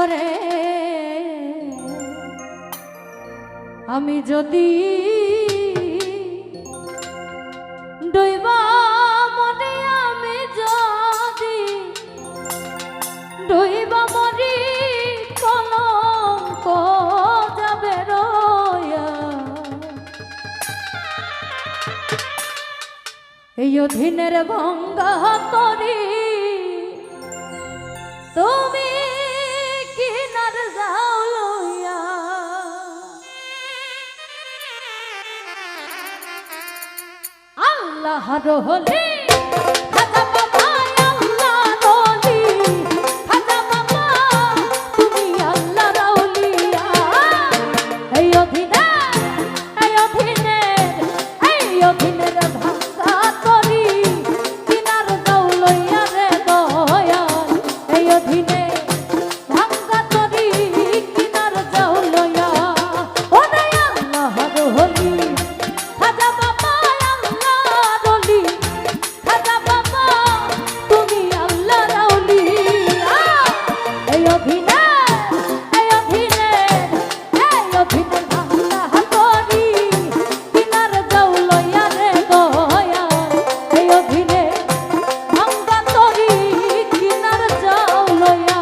ওরে আমি যদি ডুইবা মরি, আমি যদি ডুইবা মরি, কলঙ্ক যাবে রয়া। এই অধীনের ভঙ্গা করি তুমি কিনার যাও লইয়া। আল্লাহর হলি খাজা বাবা, আল্লাহর হলি খাজা বাবা, তুমি আল্লাহর আউলিয়া। এই অধীনের ভাঙ্গা করি কিনার যাও লইয়া রে দয়াল। এই অধীনে ভাঙ্গা করি কিনার যাও লইয়া। ওরে আল্লাহর হলি খাজা বাবা, আল্লাহর হলি খাজা বাবা, তুমি আল্লাহর আউলিয়া। এই অধীনের ভাঙ্গা করি কিনার যাও লইয়া রে দয়াল। এই অধীনে ভাঙ্গা করি কিনার যাও লইয়া।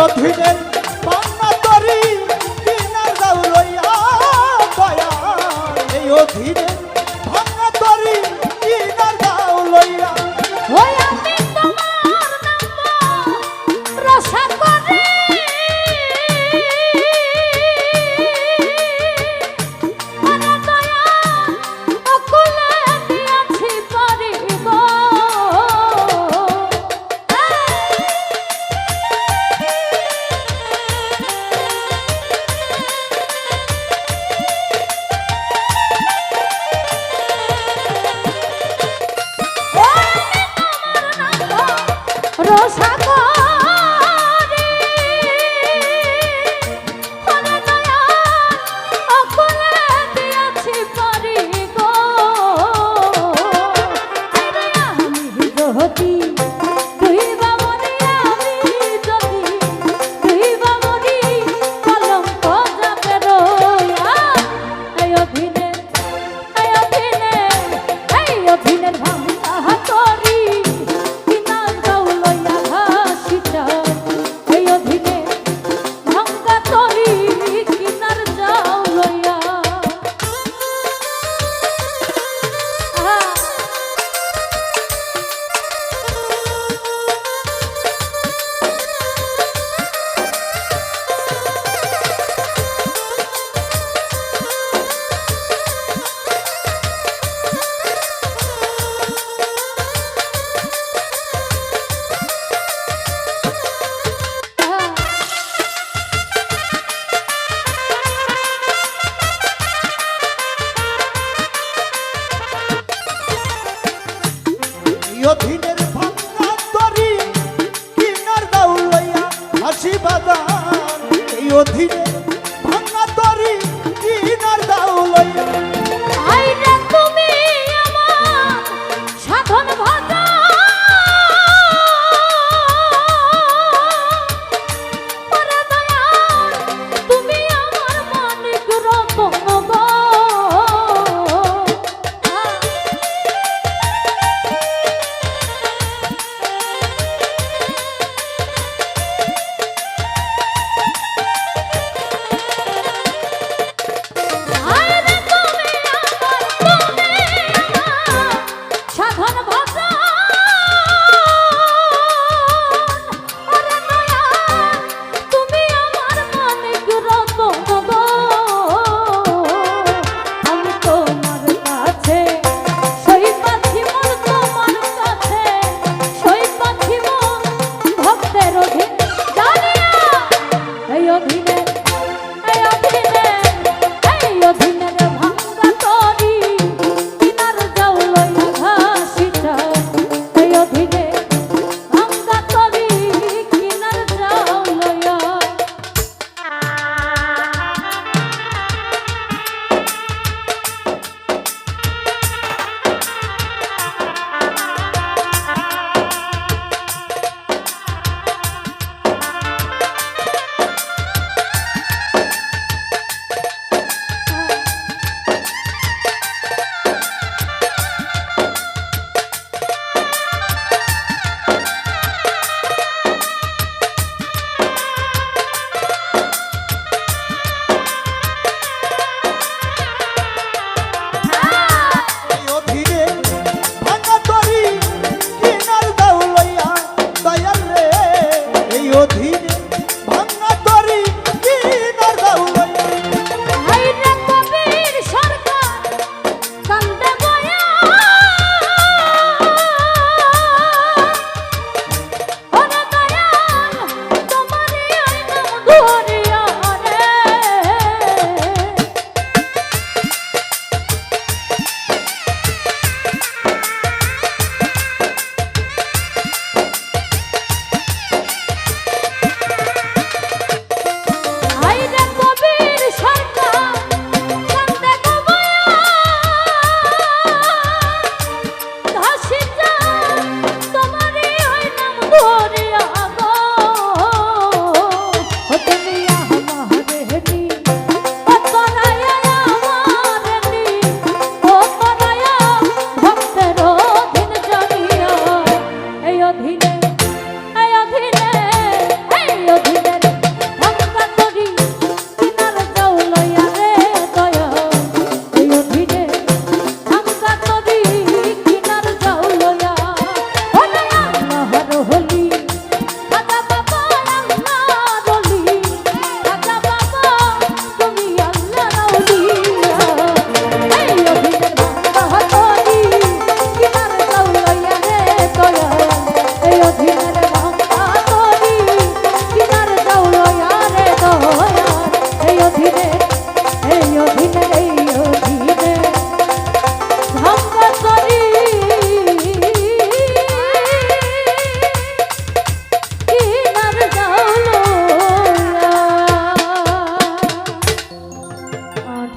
অধীনের ভাঙ্গা তরি কিনার যাও লইয়া দয়াল। এই অধীনের ভাঙ্গা তরি কিনার যাও লইয়া। ওই আমি তোমার নাম রসা করি, ওরে দয়াল অকুলে দিয়াছি পারিব। রসা করি, ওরে দয়াল অকুলে দিয়াছি পারি গো। আরে আমি যদি ডুইবা মরি, আমি যদি ডুইবা মরি, কলঙ্ক যাবে রয়া। এই অধীনের ভাঙ্গা করি কিনার যাও লইয়া ঘাসিটা। এই অধীনে ভাঙ্গা করি কিনার যাও লইয়া। অধীনের ভাঙ্গা তরি কিনার যাও লইয়া হাসি বাজান। এই অধীনের ভাঙ্গা তরি কিনার যাও লইয়া। আইরে তুমি আমার সাধন ভাজা, ওরে দয়াল তুমি আমার মানিক রতন গো।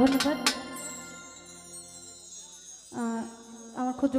ধন্যবাদ। আমার ক্ষুদ্র